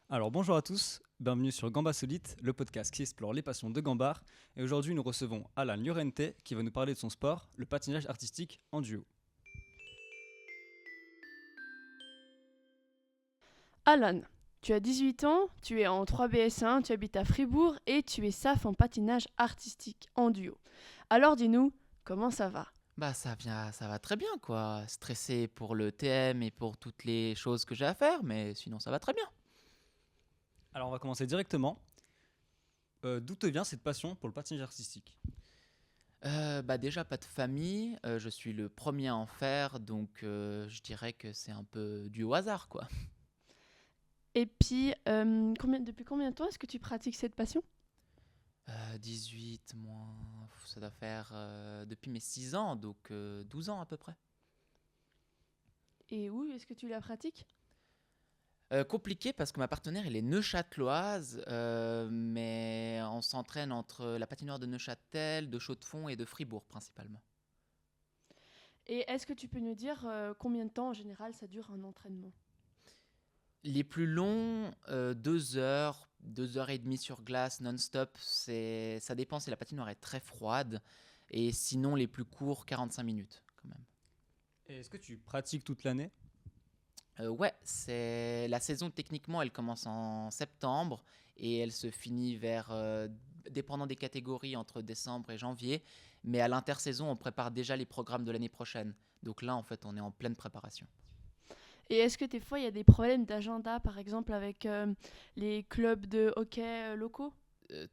Alors bonjour à tous, bienvenue sur Gamba Solite, le podcast qui explore les passions de Gambard. Et aujourd'hui nous recevons Alan Llorente qui va nous parler de son sport, le patinage artistique en duo. Alan, tu as 18 ans, tu es en 3BS1, tu habites à Fribourg et tu es SAF en patinage artistique en duo. Alors dis-nous, comment ça va? Bah ça va très bien quoi. Stressé pour le TM et pour toutes les choses que j'ai à faire, mais sinon ça va très bien. Alors on va commencer directement. D'où te vient cette passion pour le patinage artistique? Bah déjà pas de famille, je suis le premier à en faire, donc je dirais que c'est un peu du au hasard quoi. Et puis, depuis combien de temps est-ce que tu pratiques cette passion? 18 moins, ça doit faire depuis mes 6 ans, donc 12 ans à peu près. Et où est-ce que tu la pratiques? Compliqué parce que ma partenaire elle est neuchâteloise, mais on s'entraîne entre la patinoire de Neuchâtel, de Chaux-de-Fonds et de Fribourg principalement. Et est-ce que tu peux nous dire combien de temps en général ça dure un entraînement? Les plus longs, 2 heures, 2 heures et demie sur glace non-stop, ça dépend si la patinoire est très froide. Et sinon, les plus courts, 45 minutes quand même. Et est-ce que tu pratiques toute l'année? Ouais, c'est la saison techniquement, elle commence en septembre et elle se finit vers, dépendant des catégories, entre décembre et janvier. Mais à l'intersaison, on prépare déjà les programmes de l'année prochaine. Donc là, en fait, on est en pleine préparation. Et est-ce que des fois il y a des problèmes d'agenda, par exemple avec les clubs de hockey locaux?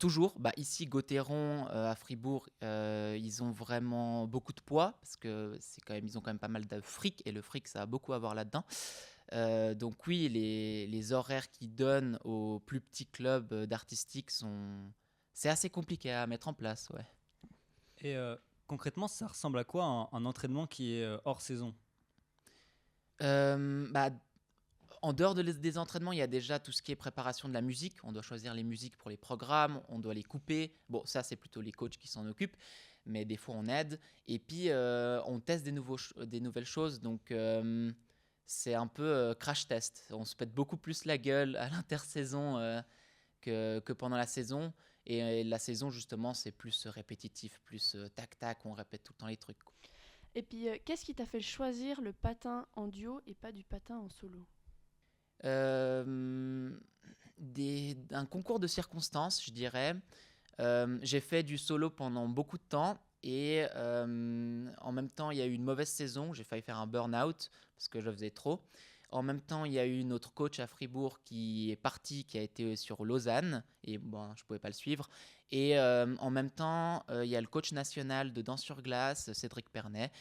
Toujours, bah, ici, Gauthieron, à Fribourg, ils ont vraiment beaucoup de poids parce que ils ont quand même pas mal de fric et le fric, ça a beaucoup à voir là-dedans. Donc oui, les horaires qu'ils donnent aux plus petits clubs d'artistique c'est assez compliqué à mettre en place, ouais. Et concrètement ça ressemble à quoi un entraînement qui est hors saison? Bah, en dehors des entraînements, il y a déjà tout ce qui est préparation de la musique. On doit choisir les musiques pour les programmes, on doit les couper. Bon, ça, c'est plutôt les coachs qui s'en occupent, mais des fois, on aide. Et puis, on teste des nouvelles choses. Donc, c'est un peu crash test. On se pète beaucoup plus la gueule à l'intersaison que pendant la saison. Et la saison, justement, c'est plus répétitif, plus tac-tac, on répète tout le temps les trucs, quoi. Et puis, qu'est-ce qui t'a fait choisir le patin en duo et pas du patin en solo? Euh, un concours de circonstances, je dirais. J'ai fait du solo pendant beaucoup de temps et en même temps, il y a eu une mauvaise saison. J'ai failli faire un burn-out parce que je faisais trop. En même temps, il y a eu notre coach à Fribourg qui est parti, qui a été sur Lausanne et bon, je ne pouvais pas le suivre. Et en même temps, il y a le coach national de danse sur glace, Cédric Pernet,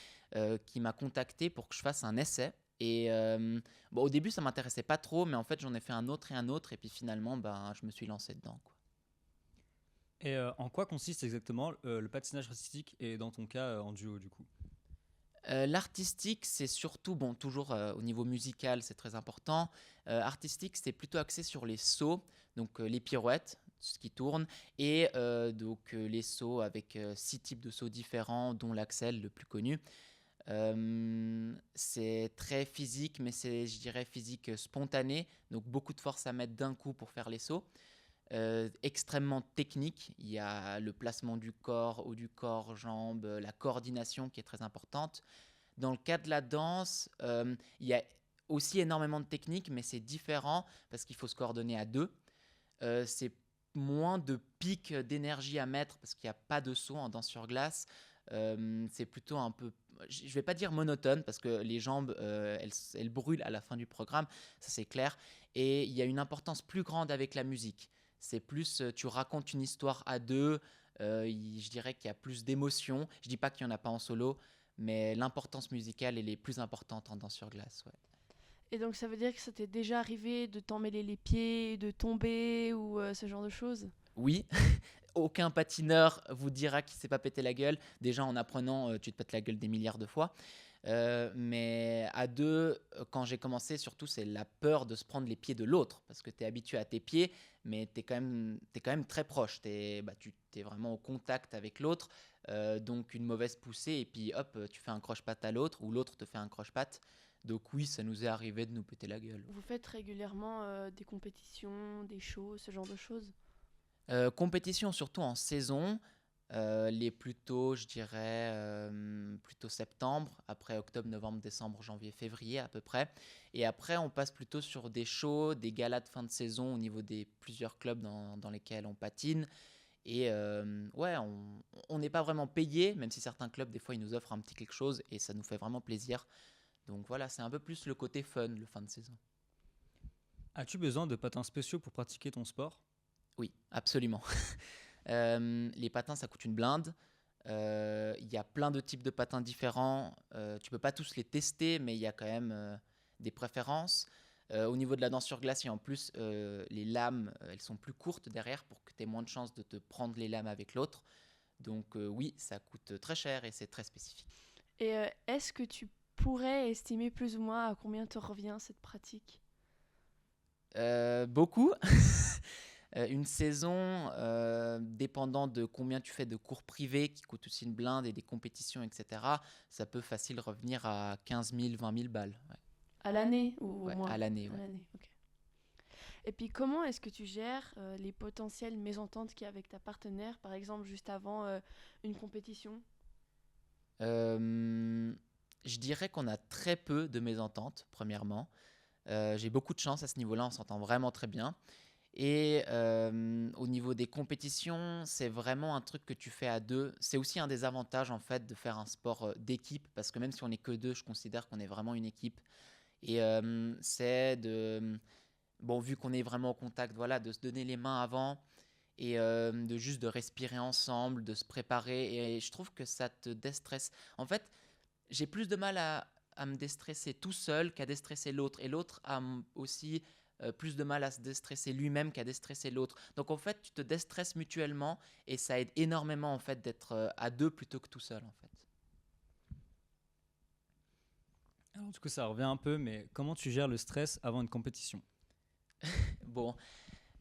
qui m'a contacté pour que je fasse un essai. Et bon, au début, ça m'intéressait pas trop, mais en fait, j'en ai fait un autre et un autre, et puis finalement, ben, je me suis lancé dedans, quoi. Et en quoi consiste exactement le patinage artistique et dans ton cas en duo du coup? L'artistique, c'est surtout, bon, toujours au niveau musical, c'est très important. Artistique, c'est plutôt axé sur les sauts, donc les pirouettes, ce qui tourne, et donc les sauts avec 6 types de sauts différents, dont l'axel, le plus connu. C'est très physique, mais c'est, je dirais, physique spontané, donc beaucoup de force à mettre d'un coup pour faire les sauts. Extrêmement technique, il y a le placement du corps, haut du corps, jambes, la coordination qui est très importante. Dans le cas de la danse, il y a aussi énormément de technique, mais c'est différent parce qu'il faut se coordonner à deux. C'est moins de pics d'énergie à mettre parce qu'il n'y a pas de saut en danse sur glace. C'est plutôt un peu, je ne vais pas dire monotone parce que les jambes, elles brûlent à la fin du programme, ça c'est clair. Et il y a une importance plus grande avec la musique. C'est plus, tu racontes une histoire à deux, je dirais qu'il y a plus d'émotion. Je dis pas qu'il n'y en a pas en solo, mais l'importance musicale, elle est plus importante en danse sur glace, ouais. Et donc ça veut dire que ça t'est déjà arrivé de t'emmêler les pieds, de tomber ou ce genre de choses? Oui, aucun patineur vous dira qu'il s'est pas pété la gueule. Déjà en apprenant, tu te pètes la gueule des milliards de fois. Mais à deux, quand j'ai commencé, surtout, c'est la peur de se prendre les pieds de l'autre. Parce que tu es habitué à tes pieds, mais t'es quand même très proche. Tu es vraiment au contact avec l'autre. Donc une mauvaise poussée, et puis hop, tu fais un croche-patte à l'autre, ou l'autre te fait un croche-patte. Donc oui, ça nous est arrivé de nous péter la gueule. Vous faites régulièrement des compétitions, des shows, ce genre de choses? Compétition surtout en saison, les plutôt, je dirais, plutôt septembre, après octobre, novembre, décembre, janvier, février à peu près. Et après, on passe plutôt sur des shows, des galas de fin de saison au niveau des plusieurs clubs dans lesquels on patine. Et ouais, on n'est pas vraiment payé, même si certains clubs, des fois, ils nous offrent un petit quelque chose et ça nous fait vraiment plaisir. Donc voilà, c'est un peu plus le côté fun, le fin de saison. As-tu besoin de patins spéciaux pour pratiquer ton sport? Oui, absolument. Les patins, ça coûte une blinde. Il y a plein de types de patins différents. Tu peux pas tous les tester, mais il y a quand même des préférences. Au niveau de la danse sur glace, et en plus, les lames, elles sont plus courtes derrière pour que tu aies moins de chances de te prendre les lames avec l'autre. Donc oui, ça coûte très cher et c'est très spécifique. Et est-ce que tu pourrais estimer plus ou moins à combien te revient cette pratique? Beaucoup. Une saison, dépendant de combien tu fais de cours privés qui coûtent aussi une blinde et des compétitions, etc., ça peut facile revenir à 15 000, 20 000 balles. Ouais. À l'année ou au Ouais, moins? à l'année. À Ouais. l'année, ok. Et puis comment est-ce que tu gères les potentielles mésententes qu'il y a avec ta partenaire, par exemple juste avant une compétition? Euh, je dirais qu'on a très peu de mésententes, premièrement. J'ai beaucoup de chance à ce niveau-là, on s'entend vraiment très bien. Et au niveau des compétitions, c'est vraiment un truc que tu fais à deux. C'est aussi un des avantages en fait de faire un sport d'équipe, parce que même si on n'est que deux, je considère qu'on est vraiment une équipe. Et c'est de, bon, vu qu'on est vraiment au contact, voilà, de se donner les mains avant et de juste de respirer ensemble, de se préparer. Et je trouve que ça te déstresse. En fait, j'ai plus de mal à me déstresser tout seul qu'à déstresser l'autre. Et l'autre a aussi plus de mal à se déstresser lui-même qu'à déstresser l'autre. Donc en fait, tu te déstresses mutuellement et ça aide énormément en fait d'être à deux plutôt que tout seul en fait. Alors, du coup, ça revient un peu, mais comment tu gères le stress avant une compétition? Bon,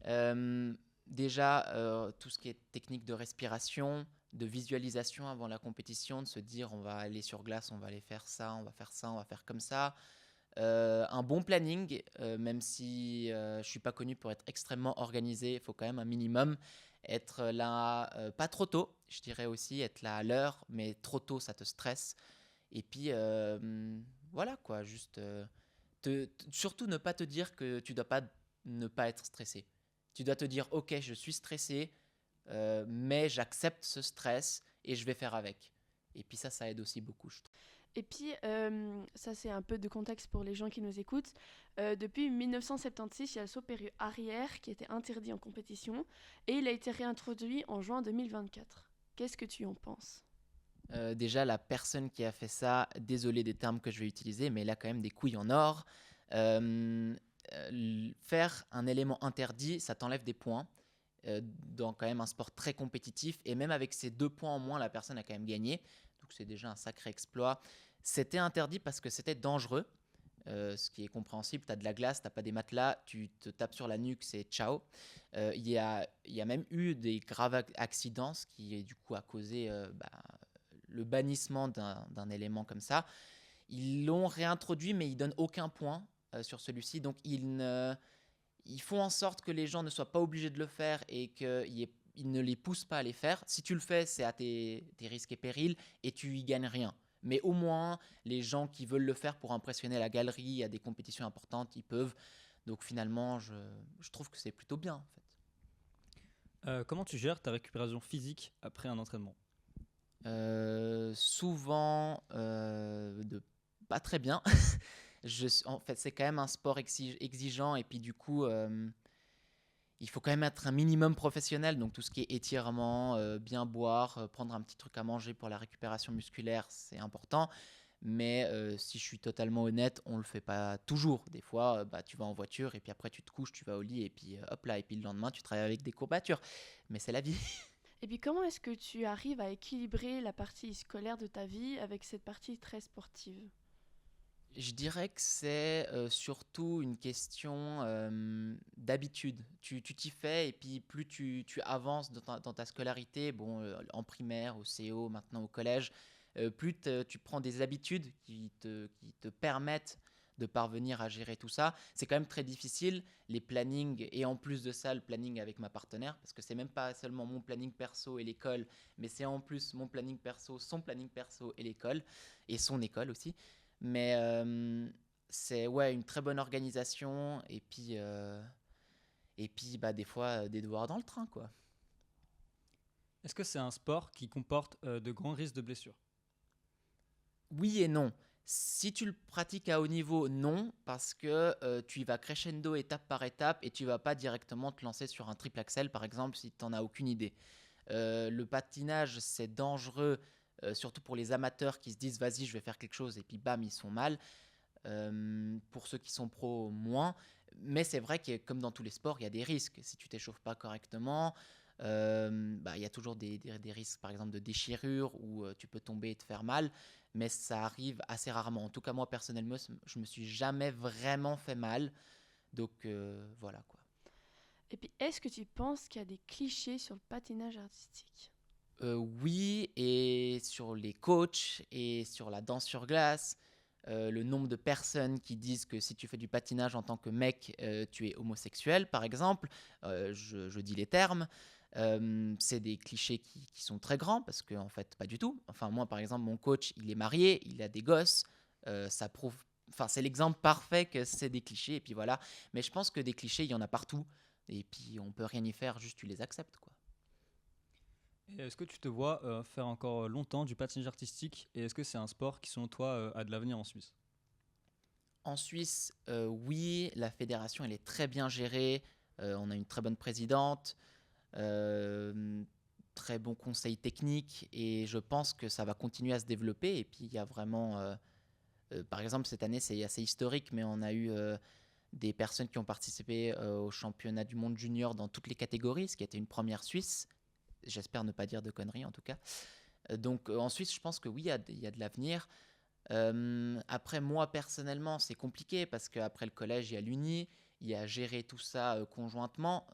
euh, déjà tout ce qui est technique de respiration, de visualisation avant la compétition, de se dire on va aller sur glace, on va aller faire ça, on va faire ça, on va faire comme ça. Un bon planning, même si je ne suis pas connu pour être extrêmement organisé, il faut quand même un minimum être là, pas trop tôt, je dirais aussi, être là à l'heure, mais trop tôt, ça te stresse. Et puis, voilà quoi, juste surtout ne pas te dire que tu dois pas ne pas être stressé. Tu dois te dire, ok, je suis stressé, mais j'accepte ce stress et je vais faire avec. Et puis ça aide aussi beaucoup, je trouve. Et puis, ça c'est un peu de contexte pour les gens qui nous écoutent. Depuis 1976, il y a le saut périlleux arrière qui était interdit en compétition et il a été réintroduit en juin 2024. Qu'est-ce que tu en penses? Déjà, la personne qui a fait ça, désolé des termes que je vais utiliser, mais elle a quand même des couilles en or. Faire un élément interdit, ça t'enlève des points dans quand même un sport très compétitif. Et même avec ces 2 points en moins, la personne a quand même gagné. Donc c'est déjà un sacré exploit. C'était interdit parce que c'était dangereux, ce qui est compréhensible. Tu as de la glace, tu n'as pas des matelas, tu te tapes sur la nuque, c'est ciao. Il y a même eu des graves accidents, ce qui du coup a causé le bannissement d'un élément comme ça. Ils l'ont réintroduit, mais ils ne donnent aucun point sur celui-ci. Donc ils font en sorte que les gens ne soient pas obligés de le faire et qu'ils ne les poussent pas à les faire. Si tu le fais, c'est à tes risques et périls et tu y gagnes rien. Mais au moins, les gens qui veulent le faire pour impressionner la galerie à des compétitions importantes, ils peuvent. Donc finalement, je trouve que c'est plutôt bien en fait. Comment tu gères ta récupération physique après un entraînement? Souvent, pas très bien. En fait, c'est quand même un sport exigeant et puis du coup, il faut quand même être un minimum professionnel. Donc tout ce qui est étirement, bien boire, prendre un petit truc à manger pour la récupération musculaire, c'est important. Mais si je suis totalement honnête, on le fait pas toujours. Des fois, tu vas en voiture et puis après tu te couches, tu vas au lit et puis hop là, et puis le lendemain tu travailles avec des courbatures. Mais c'est la vie. Et puis comment est-ce que tu arrives à équilibrer la partie scolaire de ta vie avec cette partie très sportive? Je dirais que c'est surtout une question d'habitude. Tu t'y fais et puis plus tu avances dans ta scolarité, bon, en primaire, au CO, maintenant au collège, plus tu prends des habitudes qui te permettent de parvenir à gérer tout ça. C'est quand même très difficile, les plannings, et en plus de ça, le planning avec ma partenaire, parce que c'est même pas seulement mon planning perso et l'école, mais c'est en plus mon planning perso, son planning perso et l'école, et son école aussi. Mais c'est une très bonne organisation, et puis bah, des fois, des devoirs dans le train, quoi. Est-ce que c'est un sport qui comporte de grands risques de blessure? Oui et non. Si tu le pratiques à haut niveau, non, parce que tu y vas crescendo étape par étape et tu vas pas directement te lancer sur un triple axel, par exemple, si tu n'en as aucune idée. Le patinage, c'est dangereux, surtout pour les amateurs qui se disent vas-y, je vais faire quelque chose et puis bam, ils sont mal. Pour ceux qui sont pros, moins. Mais c'est vrai que comme dans tous les sports, il y a des risques. Si tu t'échauffes pas correctement, il y a toujours des risques, par exemple, de déchirure où tu peux tomber et te faire mal. Mais ça arrive assez rarement. En tout cas, moi, personnellement, je me suis jamais vraiment fait mal. Donc, voilà, quoi. Et puis, est-ce que tu penses qu'il y a des clichés sur le patinage artistique? Oui, et sur les coachs et sur la danse sur glace, le nombre de personnes qui disent que si tu fais du patinage en tant que mec, tu es homosexuel, par exemple, je dis les termes. C'est des clichés qui sont très grands parce qu'en fait, pas du tout. Enfin, moi, par exemple, mon coach, il est marié, il a des gosses. Ça prouve. Enfin, c'est l'exemple parfait que c'est des clichés. Et puis voilà. Mais je pense que des clichés, il y en a partout. Et puis, on peut rien y faire, juste tu les acceptes, quoi. Et est-ce que tu te vois faire encore longtemps du patinage artistique et est-ce que c'est un sport qui, selon toi, a de l'avenir en Suisse? En Suisse, oui, la fédération, elle est très bien gérée. On a une très bonne présidente. Très bon conseil technique et je pense que ça va continuer à se développer. Et puis il y a vraiment, par exemple cette année c'est assez historique, mais on a eu des personnes qui ont participé au championnat du monde junior dans toutes les catégories, ce qui a été une première suisse. J'espère ne pas dire de conneries en tout cas. Donc en Suisse, je pense que oui, il y a de l'avenir. Après moi personnellement, c'est compliqué parce qu'après le collège, il y a l'uni, il y a gérer tout ça conjointement.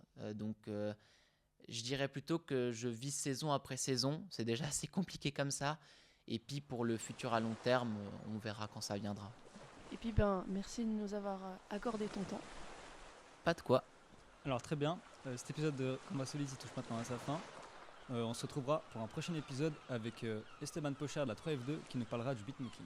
Je dirais plutôt que je vis saison après saison. C'est déjà assez compliqué comme ça. Et puis pour le futur à long terme, on verra quand ça viendra. Et puis, merci de nous avoir accordé ton temps. Pas de quoi. Alors très bien, cet épisode de Combat Solide il touche maintenant à sa fin. On se retrouvera pour un prochain épisode avec Esteban Pochard de la 3F2 qui nous parlera du beatmaking.